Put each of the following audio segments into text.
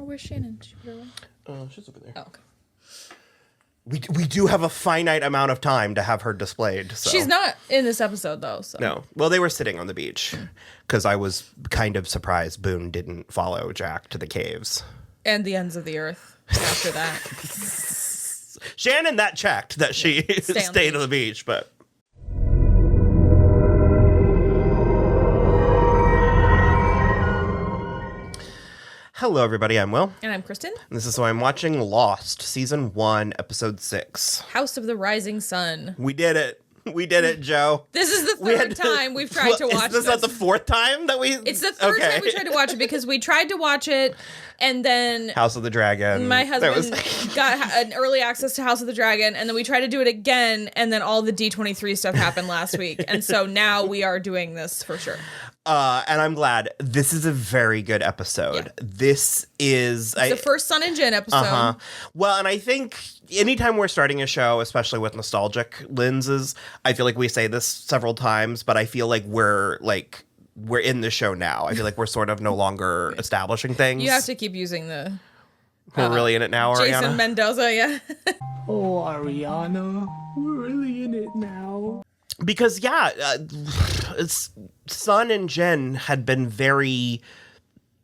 where's Shannon? Did you put her away? She's over there. Oh, okay. We do have a finite amount of time to have her displayed. So. She's not in this episode, though. So. No. Well, they were sitting on the beach because I was kind of surprised Boone didn't follow Jack to the caves. And the ends of the earth after that. Shannon, that checked that she stayed on the beach, but... Hello, everybody. I'm Will. And I'm Kristen. And this is why I'm watching Lost, Season 1, Episode 6. House of the Rising Sun. We did it. We did it, Joe. This is the third time we've tried to watch this. Is this not the fourth time that we... It's the third time we tried to watch it because we tried to watch it and then... House of the Dragon. My husband got an early access to House of the Dragon and then we tried to do it again and then all the D23 stuff happened last week. And so now we are doing this for sure. And I'm glad. This is a very good episode. Yeah. This is... the first Sun and Jin episode. Uh-huh. Well, and I think anytime we're starting a show, especially with nostalgic lenses, I feel like we say this several times, but I feel like we're in the show now. I feel like we're sort of no longer establishing things. You have to keep using the... We're really in it now, Ariana? Jason Mendoza, yeah. Oh, Ariana, we're really in it now. Because, Sun and Jin had been very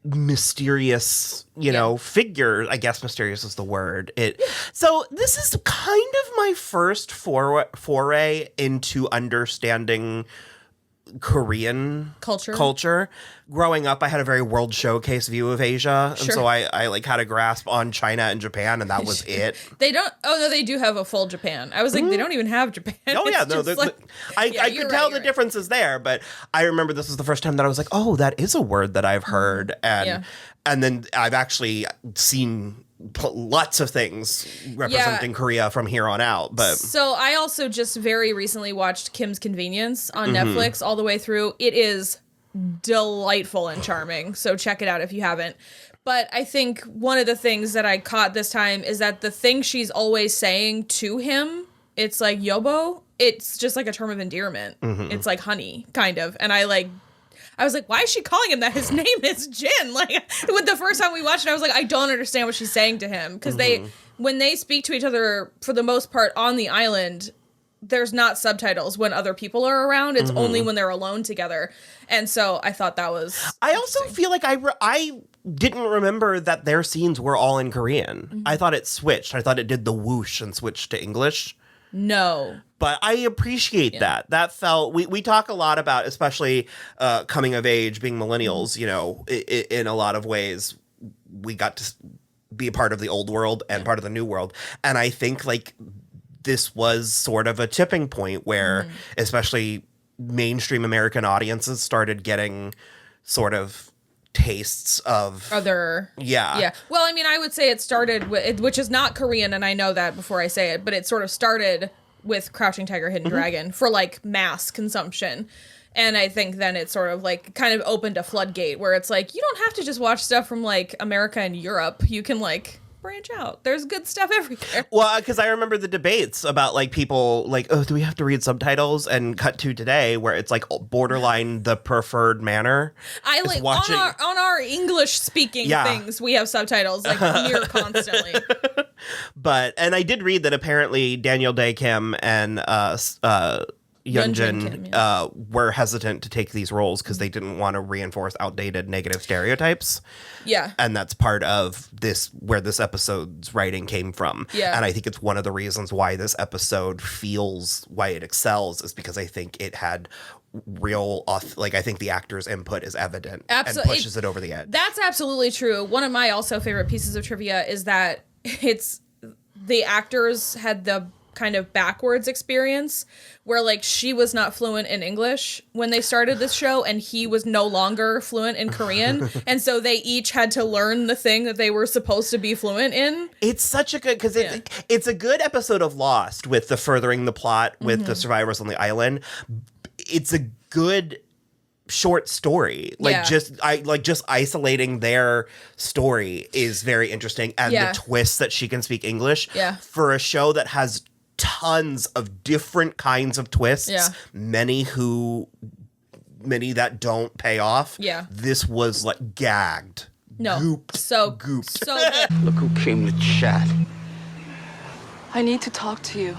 mysterious, figure. I guess mysterious is the word. So this is kind of my first foray into understanding Korean culture. Growing up, I had a very World Showcase view of Asia, and so I had a grasp on China and Japan, and that was it. They don't. Oh no, they do have a full Japan. I was like, they don't even have Japan. Oh yeah, no. I could tell the differences there, but I remember this was the first time that I was like, oh, that is a word that I've heard, and then I've actually seen lots of things representing Korea from here on out. But so I also just very recently watched Kim's Convenience on Netflix all the way through. It is delightful and charming, so check it out if you haven't. But I think one of the things that I caught this time is that the thing she's always saying to him, it's like yobo, it's just like a term of endearment. It's like honey, kind of. And I was like, why is she calling him that? His name is Jin. Like, with the first time we watched it, I was like, I don't understand what she's saying to him. Because when they speak to each other, for the most part, on the island, there's not subtitles when other people are around. It's only when they're alone together. And so I thought that was... I also feel like I didn't remember that their scenes were all in Korean. I thought it switched. I thought it did the whoosh and switched to English. No. But I appreciate that. That felt... We talk a lot about, especially coming of age, being millennials, in a lot of ways, we got to be a part of the old world and part of the new world. And I think, this was sort of a tipping point where, especially mainstream American audiences started getting sort of tastes of other. Yeah. Well, I mean, I would say it started with, which is not Korean, and I know that before I say it, but it sort of started with Crouching Tiger, Hidden Dragon for mass consumption. And I think then it sort of kind of opened a floodgate where it's you don't have to just watch stuff from America and Europe. You can branch out. There's good stuff everywhere. Well, because I remember the debates about people oh, do we have to read subtitles? And cut to today where it's borderline the preferred manner. I watching on our English speaking things we have subtitles near constantly. And I did read that apparently Daniel Day Kim and Yunjin were hesitant to take these roles because they didn't want to reinforce outdated negative stereotypes. Yeah. And that's part of where this episode's writing came from. Yeah. And I think it's one of the reasons why this episode why it excels is because I think it had real, I think the actor's input is evident and pushes it over the edge. That's absolutely true. One of my also favorite pieces of trivia is that the actors had the kind of backwards experience where she was not fluent in English when they started this show and he was no longer fluent in Korean. And so they each had to learn the thing that they were supposed to be fluent in. It's such a good, because it's a good episode of Lost with the furthering the plot with the survivors on the island. It's a good short story. Just isolating their story is very interesting. And the twist that she can speak English for a show that has tons of different kinds of twists, many that don't pay off. This was gagged No. gooped. So gooped. So good. Look who came to chat. I need to talk to you.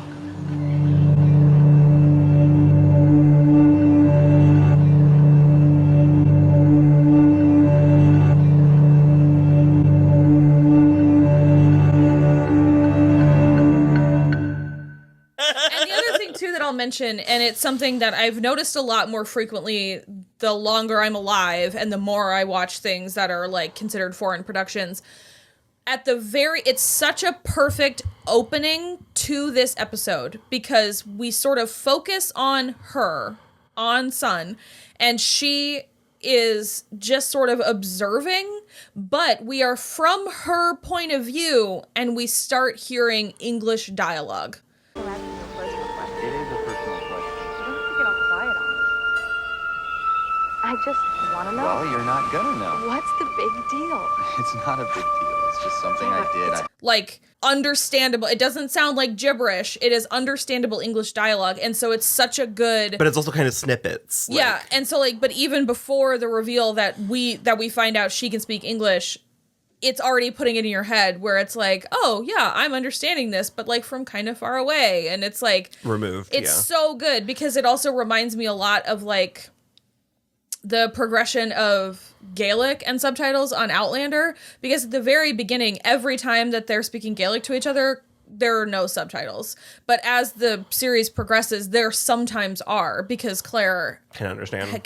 And the other thing, too, that I'll mention, and it's something that I've noticed a lot more frequently the longer I'm alive and the more I watch things that are, like, considered foreign productions. It's such a perfect opening to this episode because we sort of focus on her, on Sun, and she is just sort of observing, but we are from her point of view and we start hearing English dialogue. It is a personal question. You don't have to get all quiet on me. I just want to know. Well, you're not gonna know. What's the big deal? It's not a big deal. It's just something I did. Like, understandable. It doesn't sound like gibberish. It is understandable English dialogue, and so it's such a good... But it's also kind of snippets. Yeah, and so, like, but even before the reveal that we find out she can speak English, it's already putting it in your head where it's like, oh, yeah, I'm understanding this, but, like, from kind of far away. And it's, like... Removed, It's so good, because it also reminds me a lot of, like, the progression of Gaelic and subtitles on Outlander, because at the very beginning, every time that they're speaking Gaelic to each other, there are no subtitles. But as the series progresses, there sometimes are, because Claire Can understand.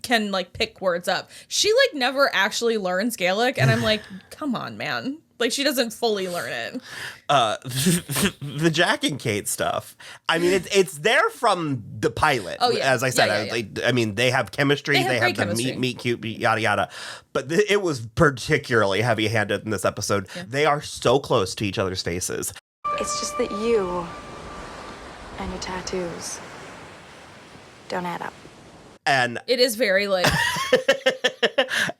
can like pick words up. She like never actually learns Gaelic, and I'm like, come on, man. Like, she doesn't fully learn it. The Jack and Kate stuff. I mean, it's there from the pilot. Oh, yeah. As I said, Yeah. I mean, they have chemistry. They have great the chemistry. meet cute, yada yada. But it was particularly heavy-handed in this episode. Yeah. They are so close to each other's faces. It's just that you and your tattoos don't add up. And It is very like,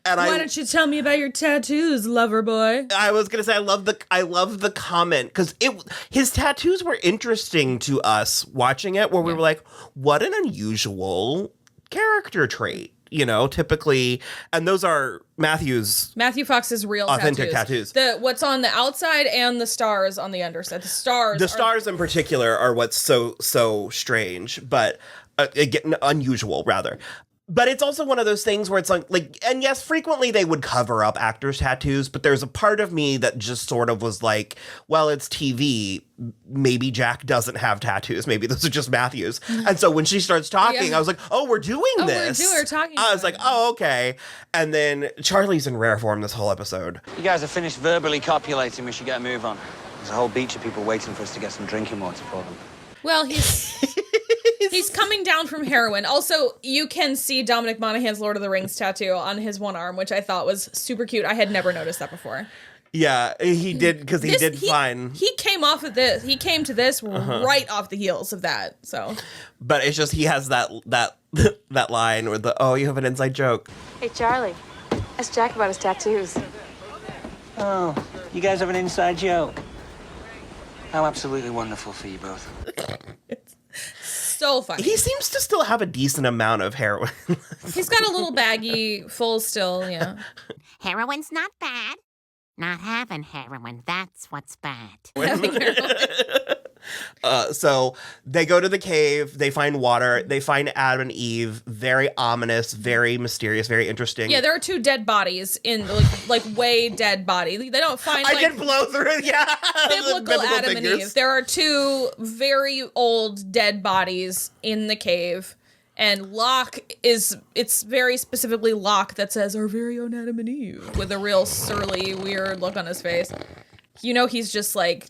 why don't you tell me about your tattoos, lover boy? I was gonna say I love the comment because his tattoos were interesting to us watching it, where we were like, what an unusual character trait. You know, typically, and those are Matthew Fox's real authentic tattoos. What's on the outside and the stars on the underside. The stars in particular are what's so strange, but again, unusual rather. But it's also one of those things where it's like, and yes, frequently they would cover up actors' tattoos, but there's a part of me that just sort of was like, well, it's TV. Maybe Jack doesn't have tattoos. Maybe those are just Matthew's. And so when she starts talking, I was like, oh, we're doing this. We're talking. I was like, oh, okay. And then Charlie's in rare form this whole episode. You guys are finished verbally copulating. We should get a move on. There's a whole beach of people waiting for us to get some drinking water for them. Well, he's coming down from heroin. Also, you can see Dominic Monaghan's Lord of the Rings tattoo on his one arm, which I thought was super cute. I had never noticed that before. Yeah, he did, because he did fine. He came off of this. He came to this right off the heels of that. So, but it's just he has that line with the, oh, you have an inside joke. Hey, Charlie, ask Jack about his tattoos. Oh, you guys have an inside joke. How absolutely wonderful for you both. it's so funny. He seems to still have a decent amount of heroin. He's got a little baggie full still, yeah. Heroin's not bad. Not having heroin, that's what's bad. So they go to the cave, they find water, they find Adam and Eve, very ominous, very mysterious, very interesting. Yeah, there are two dead bodies in, like way dead body. They don't find, like, I can blow through it, yeah. biblical Adam and Eve. There are two very old dead bodies in the cave. And Locke it's very specifically Locke that says, our very own Adam and Eve, with a real surly, weird look on his face. You know, he's just like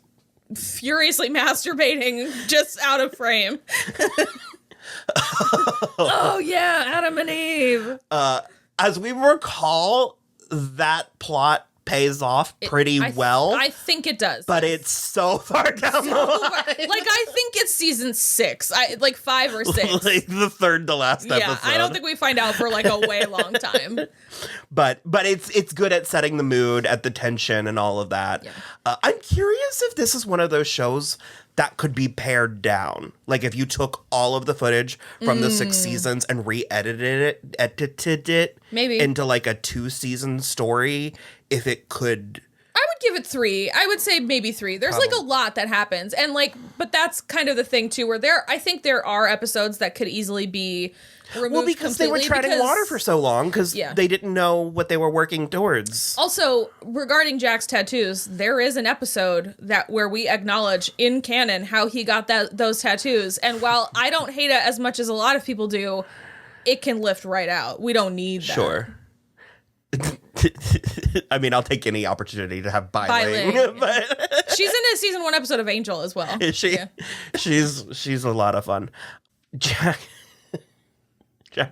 furiously masturbating just out of frame. Oh yeah, Adam and Eve. As we recall, that plot pays off pretty well. I think it does. But it's so far down the line. Like, I think it's season 6. Like 5 or 6. Like the third to last episode. Yeah, I don't think we find out for like a way long time. But it's good at setting the mood, at the tension and all of that. Yeah. I'm curious if this is one of those shows that could be pared down. Like if you took all of the footage from the 6 seasons and edited it maybe into like a 2-season story, if it could. I would give it 3. I would say maybe 3. There's like a lot that happens. And like, but that's kind of the thing too, where I think there are episodes that could easily be removed. Well, because they were treading water for so long because they didn't know what they were working towards. Also, regarding Jack's tattoos, there is an episode where we acknowledge in canon how he got those tattoos. And while I don't hate it as much as a lot of people do, it can lift right out. We don't need that. Sure. I mean, I'll take any opportunity to have Bai-Ling. But she's in a season 1 episode of Angel as well. Is she? Yeah. She's a lot of fun. Jack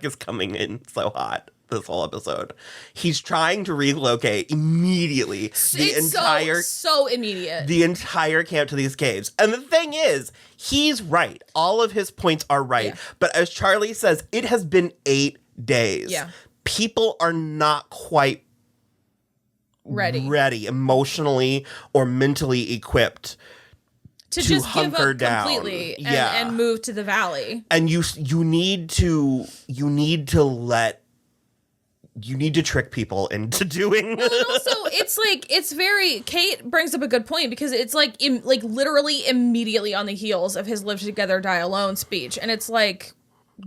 is coming in so hot this whole episode. He's trying to relocate immediately so immediate. The entire camp to these caves. And the thing is, he's right. All of his points are right. Yeah. But as Charlie says, it has been 8 days. Yeah. People are not quite ready emotionally or mentally equipped to just hunker give up completely down. And move to the valley. And you need to trick people into doing. Well, and also it's like Kate brings up a good point because it's like literally immediately on the heels of his live together die alone speech, and it's like,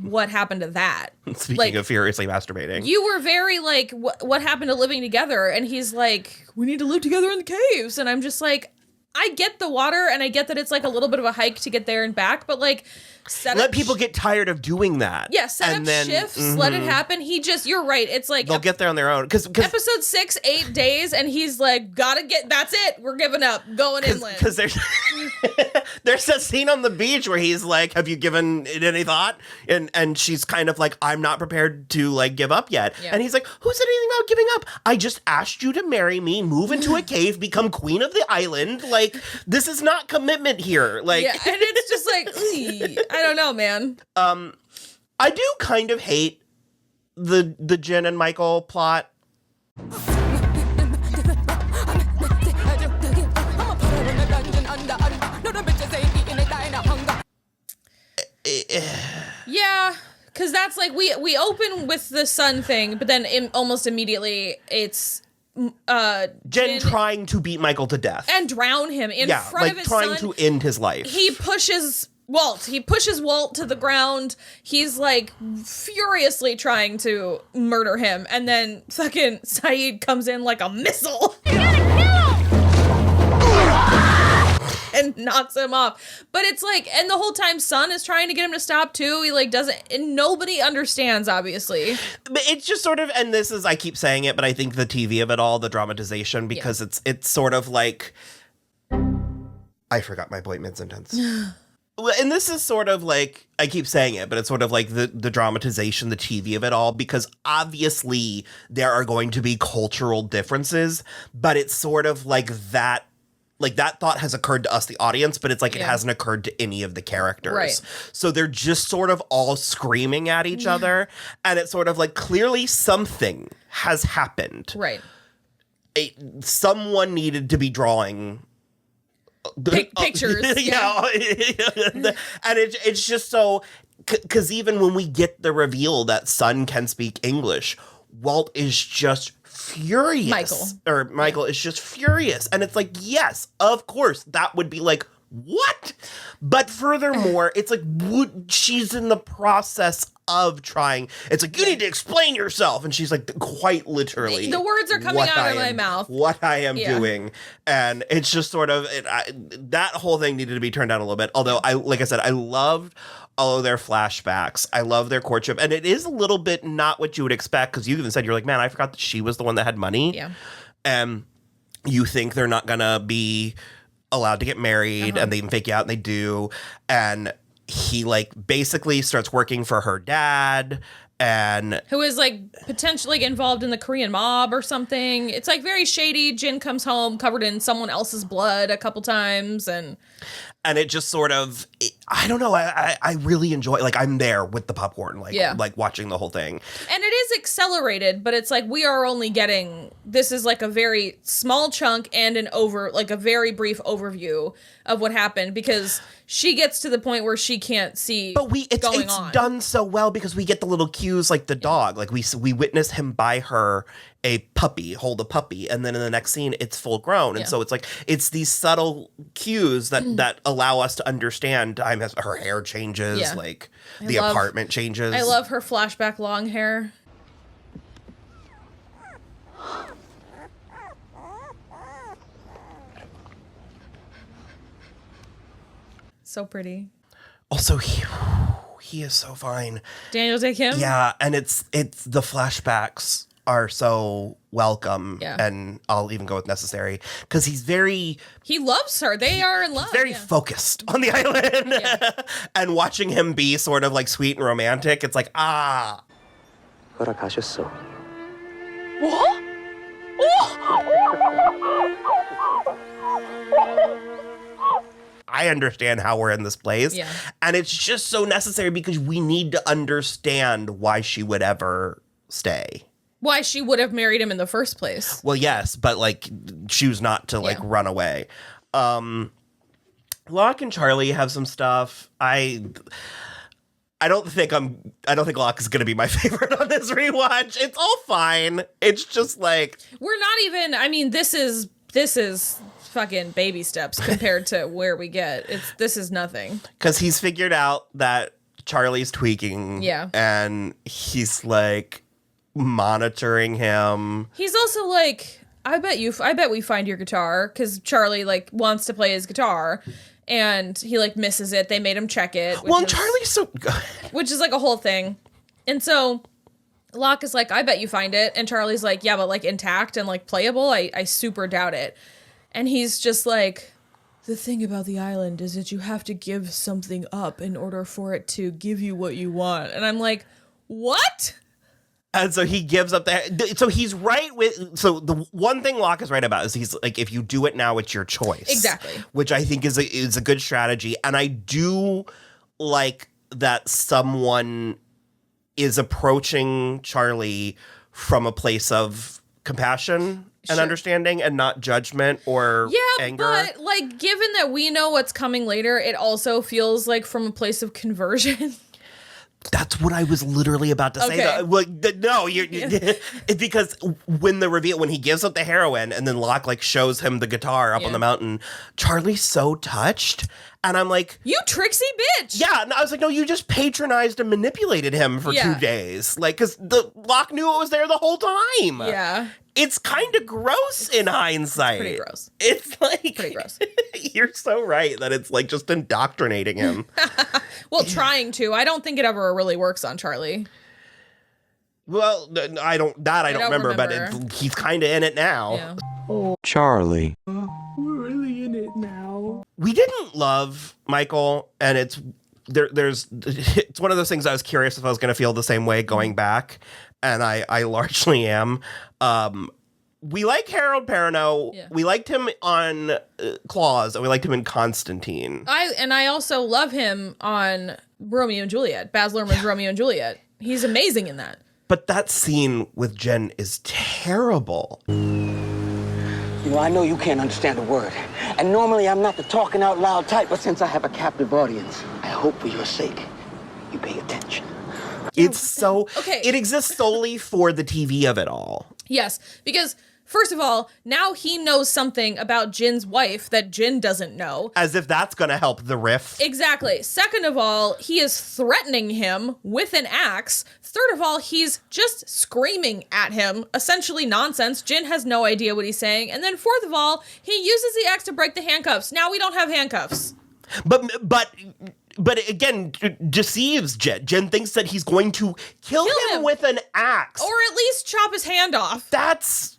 what happened to that? Speaking of furiously masturbating. You were very like, what happened to living together? And he's like, we need to live together in the caves. And I'm just like, I get the water and I get that it's like a little bit of a hike to get there and back, but like let people get tired of doing that. Yeah, set up shifts, let it happen. You're right. It's like they'll get there on their own. Cause episode 6, 8 days, and he's like, that's it. We're giving up, going inland. Because there's a scene on the beach where he's like, have you given it any thought? And she's kind of like, I'm not prepared to like give up yet. Yeah. And he's like, who said anything about giving up? I just asked you to marry me, move into a cave, become queen of the island. Like, this is not commitment here. Like, yeah, and it's just like, I don't know, man. I do kind of hate the Jin and Michael plot. Yeah, because that's like we open with the sun thing, but then almost immediately it's Jen trying to beat Michael to death and drown him in front of his son. Trying to end his life. He pushes Walt to the ground. He's like furiously trying to murder him, and then fucking Sayid comes in like a missile. And knocks him off. But it's like, and the whole time Sun is trying to get him to stop too. He like doesn't, and nobody understands, obviously. But it's just sort of, and this is, I keep saying it, but I think the TV of it all, the dramatization, because it's sort of like, I forgot my point mid-sentence. And this is sort of like, I keep saying it, but it's sort of like the dramatization, the TV of it all, because obviously there are going to be cultural differences, but it's sort of like that. Like, that thought has occurred to us, the audience, but it's like it hasn't occurred to any of the characters. Right. So they're just sort of all screaming at each other. And it's sort of like, clearly something has happened. Right. Someone needed to be drawing pictures. And it's just so... Because even when we get the reveal that Sun can speak English, Walt is just furious. Michael is just furious. And it's like, yes, of course, that would be like, what? But furthermore, it's like, she's in the process of trying. It's like, you need to explain yourself. And she's like, quite literally. The words are coming out of my mouth. What I am doing. And it's just sort of, that whole thing needed to be turned down a little bit. Although, like I said, I loved all of their flashbacks. I love their courtship. And it is a little bit not what you would expect, because you even said, you're like, man, I forgot that she was the one that had money. Yeah. And you think they're not going to be allowed to get married, and they even fake you out, and they do. And he, like, basically starts working for her dad, and who is like potentially involved in the Korean mob or something. It's like very shady. Jin comes home covered in someone else's blood a couple times, and it just sort of, I don't know. I really enjoy, like, I'm there with the popcorn, like, Yeah. like watching the whole thing. And it is accelerated, but it's like we are only getting, this is like a very small chunk and a very brief overview of what happened, because she gets to the point where she can't see But it's on. done so well because we get the little cues, like the dog. Like we witness him buy her hold a puppy, and then in the next scene it's full grown. And so it's like, it's these subtle cues that allow us to understand time has, her hair changes, like the apartment changes. I love her flashback long hair. So pretty. Also, he is so fine. Daniel Day Kim? Yeah, and it's the flashbacks are so welcome, and I'll even go with necessary, because he loves her. They are in love. very focused on the island. And watching him be sort of like sweet and romantic, it's like, 허락하셨어. What? I understand how we're in this place. Yeah. And it's just so necessary because we need to understand why she would ever stay. Why she would have married him in the first place. Well, yes, but like choose not to like run away. Locke and Charlie have some stuff. I don't think Locke is going to be my favorite on this rewatch. It's all fine. It's just like, we're not even, I mean, this is fucking baby steps compared to where we get. This is nothing. Because he's figured out that Charlie's tweaking. Yeah. And he's like monitoring him. He's also like, I bet we find your guitar, because Charlie like wants to play his guitar and he like misses it. They made him check it. Charlie's so good. Which is like a whole thing. And so Locke is like, I bet you find it. And Charlie's like, yeah, but like intact and like playable, I super doubt it. And he's just like, the thing about the island is that you have to give something up in order for it to give you what you want. And I'm like, what? And so he gives up that. So he's right with. So the one thing Locke is right about is he's like, if you do it now, it's your choice. Exactly. Which I think is a good strategy. And I do like that someone is approaching Charlie from a place of compassion and understanding and not judgment or anger. But like, given that we know what's coming later, it also feels like from a place of conversion. That's what I was literally about to say. Okay. Like, no, it's because when he gives up the heroin and then Locke like shows him the guitar up on the mountain, Charlie's so touched. And I'm like, you tricksy bitch. Yeah. And I was like, no, you just patronized and manipulated him for 2 days. Like, because the Locke knew it was there the whole time. Yeah. It's kind of gross in hindsight. It's pretty gross. It's like pretty gross. You're so right that it's like just indoctrinating him. Well, trying to. I don't think it ever really works on Charlie. Well, I don't remember, but he's kind of in it now. Yeah. Charlie. We're really in it now. We didn't love Michael, and it's one of those things I was curious if I was going to feel the same way going back, and I largely am. We like Harold Perrineau. Yeah. We liked him on Claws, and we liked him in Constantine. I also love him on Romeo and Juliet. Baz Luhrmann's Romeo and Juliet. He's amazing in that. But that scene with Jen is terrible. You know, I know you can't understand a word. And normally I'm not the talking out loud type, but since I have a captive audience, I hope for your sake you pay attention. It's so... Okay. It exists solely for the TV of it all. Yes, because... First of all, now he knows something about Jin's wife that Jin doesn't know. As if that's going to help the riff. Exactly. Second of all, he is threatening him with an axe. Third of all, he's just screaming at him, essentially nonsense. Jin has no idea what he's saying. And then fourth of all, he uses the axe to break the handcuffs. Now we don't have handcuffs. But again, deceives Jen. Jen thinks that he's going to kill him with an axe. Or at least chop his hand off. That's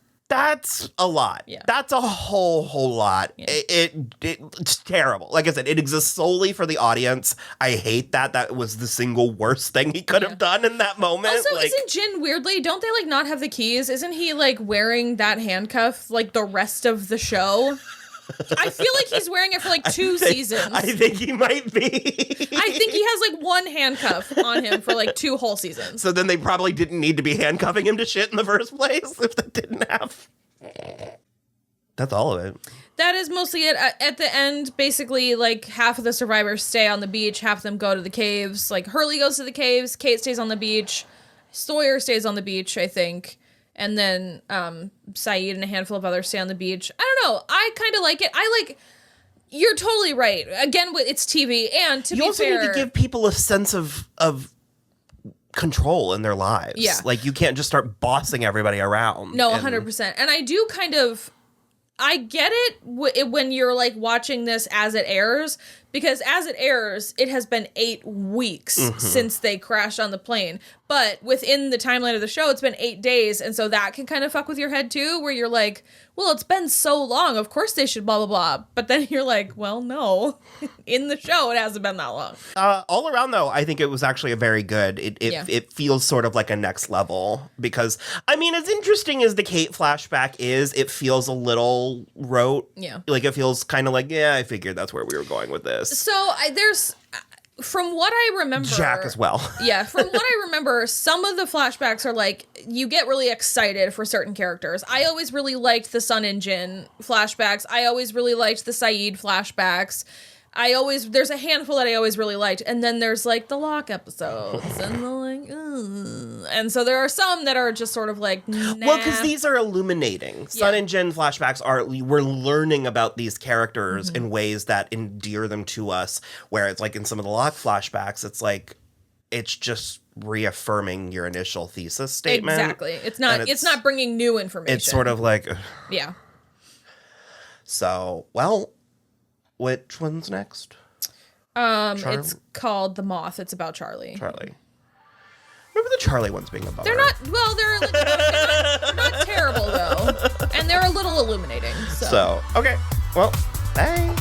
a lot. Yeah. That's a whole lot. Yeah. It's terrible. Like I said, it exists solely for the audience. I hate that. That was the single worst thing he could have done in that moment. Also, isn't Jin weirdly, don't they like not have the keys? Isn't he like wearing that handcuff like the rest of the show? I feel like he's wearing it for like two seasons. I think he might be. I think he has like one handcuff on him for like 2 whole seasons. So then they probably didn't need to be handcuffing him to shit in the first place if they didn't have. That's all of it. That is mostly it. At the end, basically, like, half of the survivors stay on the beach, half of them go to the caves. Like, Hurley goes to the caves, Kate stays on the beach, Sawyer stays on the beach, I think. And then Sayid and a handful of others stay on the beach. I don't know. I kind of like it. You're totally right. Again, it's TV, and to be fair... You also need to give people a sense of control in their lives. Yeah. Like, you can't just start bossing everybody around. No, 100%. And I do kind of... I get it when you're, like, watching this as it airs, because as it airs, it has been 8 weeks since they crashed on the plane. But within the timeline of the show, it's been 8 days, and so that can kind of fuck with your head, too, where you're like, well, it's been so long, of course they should blah, blah, blah. But then you're like, well, no. In the show, it hasn't been that long. All around, though, I think it was actually a very good. It feels sort of like a next level, because, I mean, as interesting as the Kate flashback is, it feels a little rote. Yeah. Like, it feels kind of like, yeah, I figured that's where we were going with this. So there's, from what I remember, Jack as well. Yeah, from what I remember, some of the flashbacks are like, you get really excited for certain characters. I always really liked the Sun and Jin flashbacks. I always really liked the Sayid flashbacks. There's a handful that I always really liked, and then there's like the Locke episodes, and the like, ugh. And so there are some that are just sort of like, nah. Well, because these are illuminating. Sun and Jin flashbacks we're learning about these characters in ways that endear them to us, where it's like in some of the Locke flashbacks, it's just reaffirming your initial thesis statement. Exactly. It's not bringing new information. It's sort of like, yeah. So, well, which one's next? It's called The Moth. It's about Charlie. Remember the Charlie ones being a bummer. They're not terrible though, and they're a little illuminating. So okay. Well, bye.